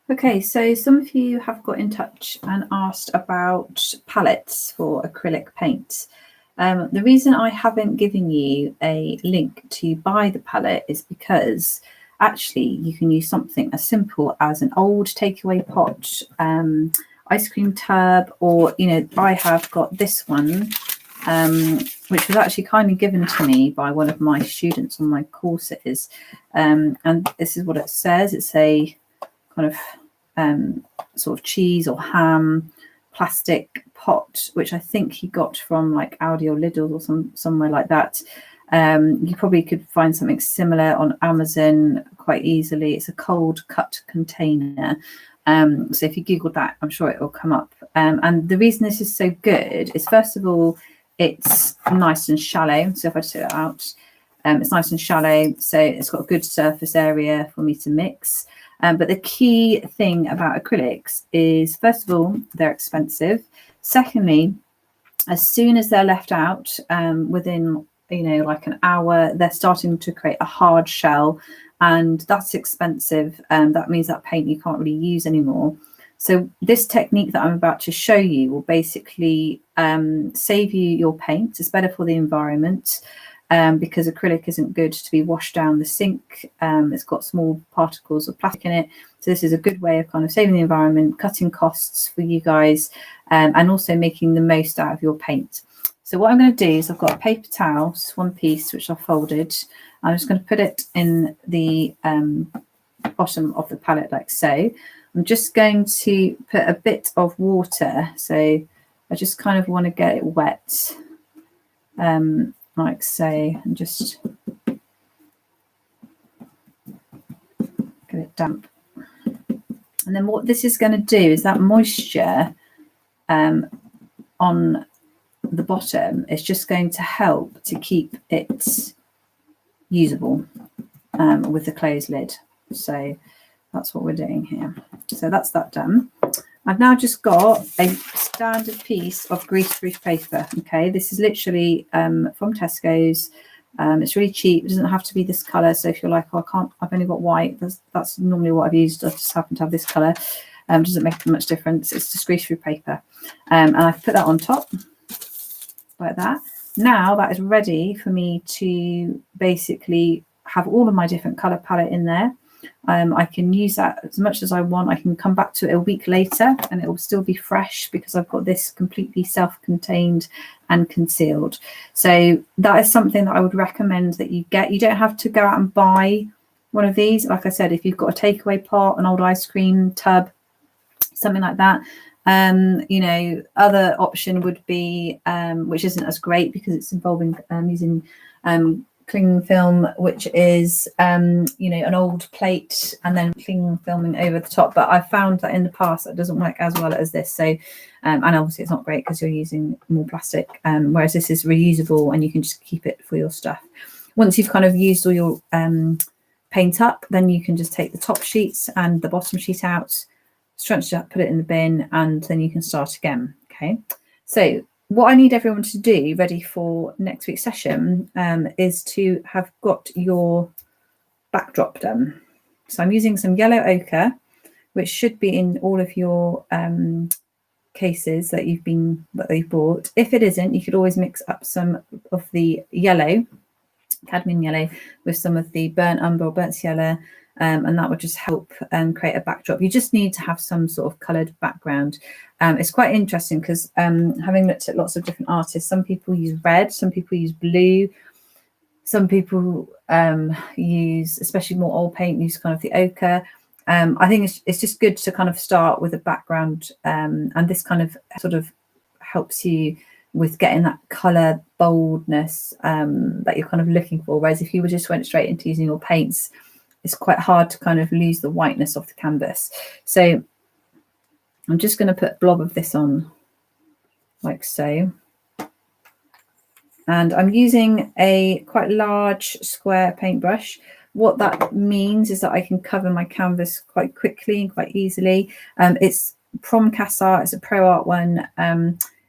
Okay, so some of you have got in touch and asked about palettes for acrylic paint. The reason I haven't given you a link to buy the palette is because actually you can use something as simple as an old takeaway pot, ice cream tub, or, you know, I have got this one, which was actually kindly given to me by one of my students on my courses. And this is what it says. It's a kind of sort of cheese or ham plastic pot, which I think he got from like Aldi or Lidl or somewhere like that. You probably could find something similar on Amazon quite easily. It's a cold cut container. So if you Google that, I'm sure it will come up. And the reason this is so good is, first of all, it's nice and shallow. So if I just take that out, it's nice and shallow. So it's got a good surface area for me to mix. But the key thing about acrylics is, first of all, they're expensive. Secondly, as soon as they're left out, within, you know, like an hour, they're starting to create a hard shell, and that's expensive. That means that paint you can't really use anymore. So this technique that I'm about to show you will basically save you your paint. It's better for the environment. Because acrylic isn't good to be washed down the sink. It's got small particles of plastic in it. So this is a good way of kind of saving the environment, cutting costs for you guys, and also making the most out of your paint. So what I'm going to do is, I've got a paper towel, just one piece, which I've folded. I'm just going to put it in the bottom of the palette like so. I'm just going to put a bit of water. So I just kind of want to get it wet. Like so, and just get it damp. And then what this is going to do is, that moisture on the bottom is just going to help to keep it usable with the closed lid. So that's what we're doing here. So that's that done. I've now just got a standard piece of greaseproof paper. Okay, this is literally from Tesco's. It's really cheap. It doesn't have to be this colour. So if you're like, oh, I've only got white, that's normally what I've used. I just happen to have this colour. Doesn't make much difference. It's just greaseproof paper. And I've put that on top like that. Now that is ready for me to basically have all of my different colour palette in there. I can use that as much as I want. I can come back to it a week later and it will still be fresh, because I've got this completely self-contained and concealed. So that is something that I would recommend that you get. You don't have to go out and buy one of these. Like I said, if you've got a takeaway pot, an old ice cream tub, something like that, you know, other option would be, which isn't as great because it's involving using cling film, which is you know, an old plate and then cling filming over the top. But I've found that in the past that doesn't work as well as this. So and obviously it's not great because you're using more plastic, whereas this is reusable and you can just keep it for your stuff. Once you've kind of used all your paint up, then you can just take the top sheets and the bottom sheet out, scrunch it up, put it in the bin, and then you can start again. Okay, so what I need everyone to do ready for next week's session is to have got your backdrop done. So I'm using some yellow ochre, which should be in all of your cases that you've bought. If it isn't, you could always mix up some of the yellow, cadmium yellow, with some of the burnt umber or burnt yellow, and that would just help create a backdrop. You just need to have some sort of coloured background. It's quite interesting because having looked at lots of different artists, some people use red, some people use blue, some people use, especially more old paint, use kind of the ochre. I think it's just good to kind of start with a background, and this kind of sort of helps you with getting that colour boldness that you're kind of looking for. Whereas if you just went straight into using your paints, it's quite hard to kind of lose the whiteness of the canvas. So I'm just going to put a blob of this on like so. And I'm using a quite large square paintbrush. What that means is that I can cover my canvas quite quickly and quite easily. It's from Cassar, it's a Pro Art one.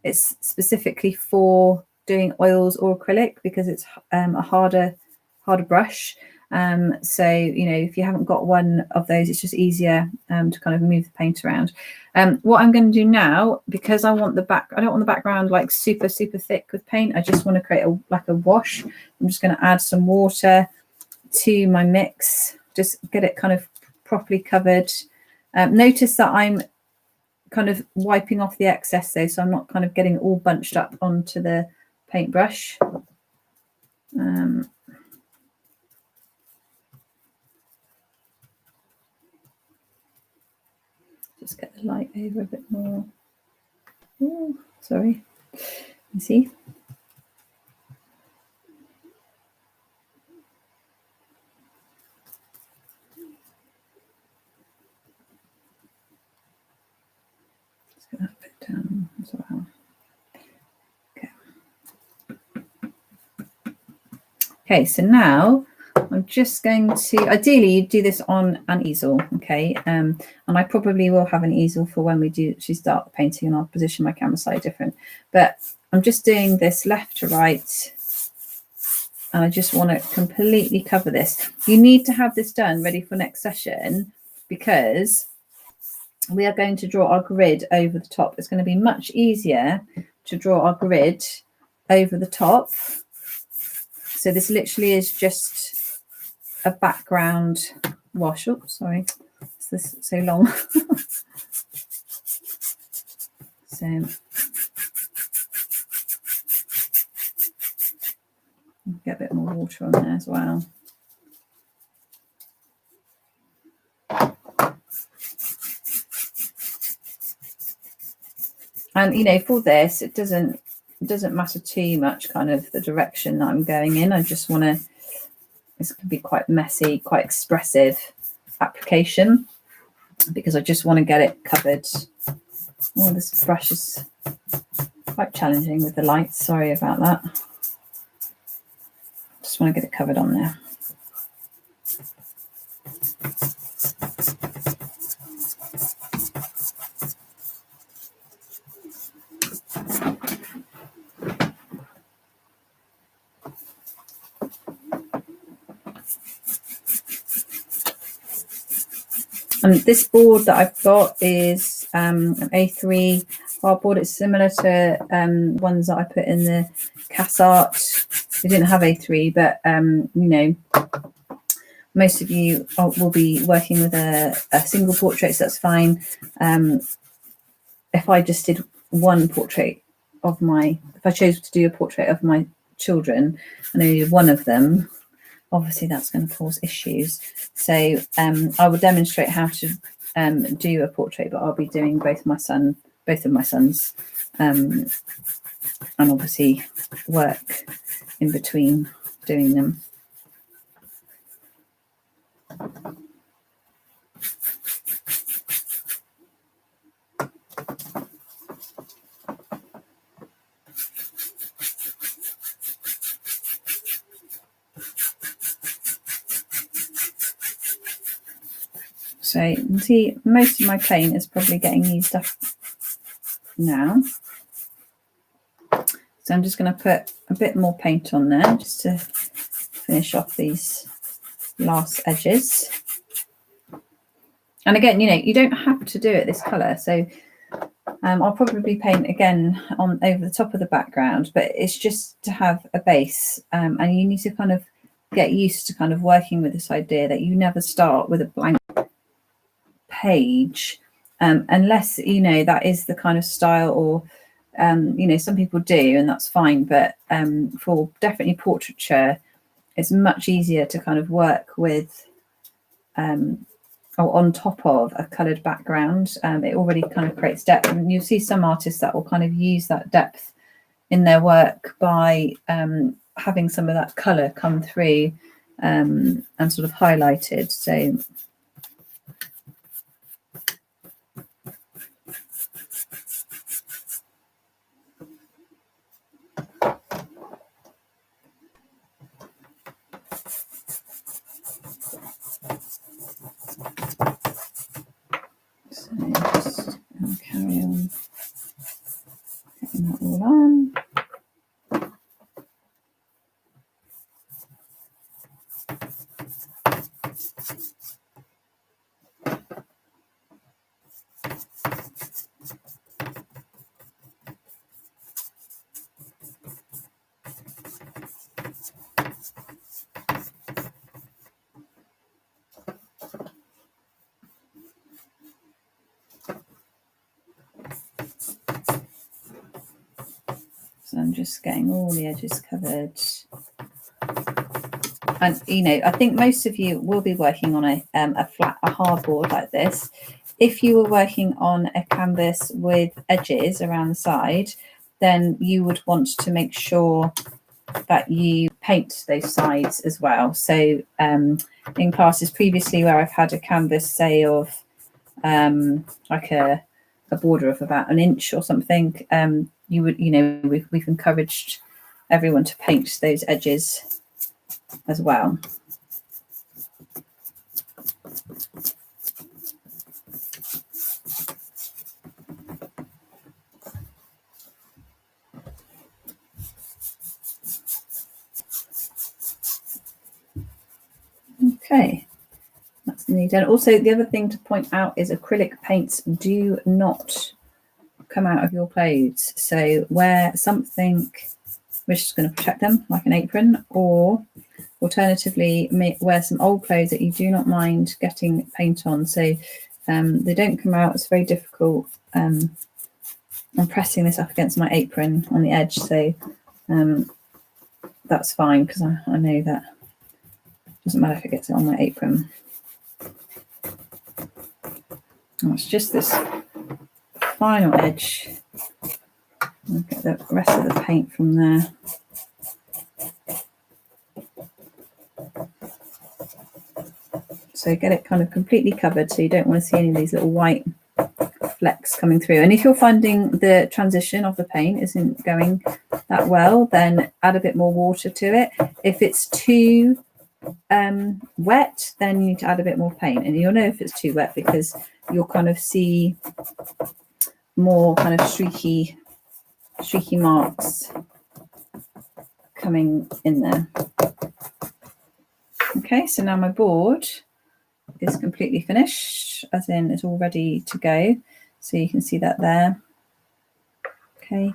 It's specifically for doing oils or acrylic because it's a harder brush. So, you know, if you haven't got one of those, it's just easier to kind of move the paint around. What I'm going to do now, because I don't want the background like super thick with paint. I just want to create like a wash. I'm just going to add some water to my mix, just get it kind of properly covered. Notice that I'm kind of wiping off the excess though, so I'm not kind of getting it all bunched up onto the paintbrush. Just get the light over a bit more. Oh, sorry. You see? Let's get that bit down as well. Okay, so now I'm just going to, ideally you do this on an easel, okay, and I probably will have an easel for when we do actually start the painting, and I'll position my camera slightly different, but I'm just doing this left to right, and I just want to completely cover this. You need to have this done ready for next session, because we are going to draw our grid over the top. It's going to be much easier to draw our grid over the top. So this literally is just a background wash. Oh, sorry, this is so long. So get a bit more water on there as well. And you know, for this, it doesn't matter too much kind of the direction that I'm going in. I just want to, this can be quite messy, quite expressive application, because I just want to get it covered. Oh, this brush is quite challenging with the light. Sorry about that. Just want to get it covered on there. And this board that I've got is an A3 hardboard. It's similar to ones that I put in the Cass Art. We didn't have A3, but you know, most of you will be working with a single portrait, so that's fine. If I just did one portrait of if I chose to do a portrait of my children and only did one of them, obviously that's going to cause issues. So I will demonstrate how to do a portrait, but I'll be doing both of my sons, and obviously work in between doing them. So you can see most of my paint is probably getting used up now. So I'm just going to put a bit more paint on there just to finish off these last edges. And again, you know, you don't have to do it this colour. So I'll probably paint again on over the top of the background, but it's just to have a base. And you need to kind of get used to kind of working with this idea that you never start with a blank page, unless, you know, that is the kind of style, or you know, some people do, and that's fine, but for definitely portraiture, it's much easier to kind of work with or on top of a coloured background. It already kind of creates depth, and you'll see some artists that will kind of use that depth in their work by having some of that colour come through and sort of highlighted. So just carry on getting that all on. So I'm just getting all the edges covered. And, you know, I think most of you will be working on a hardboard like this. If you were working on a canvas with edges around the side, then you would want to make sure that you paint those sides as well. So in classes previously where I've had a canvas, say, of like a border of about an inch or something, you would, you know, we've encouraged everyone to paint those edges as well. Okay, that's nearly done. Also, the other thing to point out is acrylic paints do not come out of your clothes. So wear something which is going to protect them, like an apron, or alternatively wear some old clothes that you do not mind getting paint on. So they don't come out. It's very difficult. I'm pressing this up against my apron on the edge, so that's fine, because I know that doesn't matter if it gets it on my apron. And it's just this final edge. I'll get the rest of the paint from there. So get it kind of completely covered, so you don't want to see any of these little white flecks coming through. And if you're finding the transition of the paint isn't going that well, then add a bit more water to it. If it's too wet, then you need to add a bit more paint, and you'll know if it's too wet because you'll kind of see more kind of streaky marks coming in there. Okay, so now my board is completely finished, as in it's all ready to go, so you can see that there. Okay,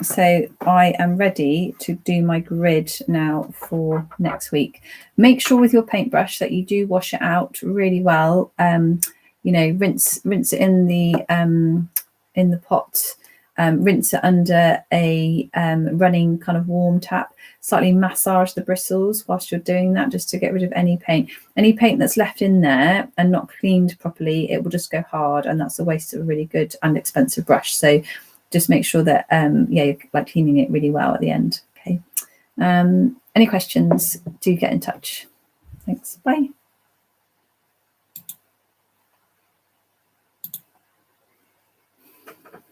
so I am ready to do my grid now for next week. Make sure with your paintbrush that you do wash it out really well. You know, rinse it in the pot, rinse it under a running kind of warm tap. Slightly massage the bristles whilst you're doing that, just to get rid of any paint that's left in there and not cleaned properly. It will just go hard, and that's a waste of a really good and expensive brush. So just make sure that yeah, you're like cleaning it really well at the end. Okay, any questions, do get in touch. Thanks, bye.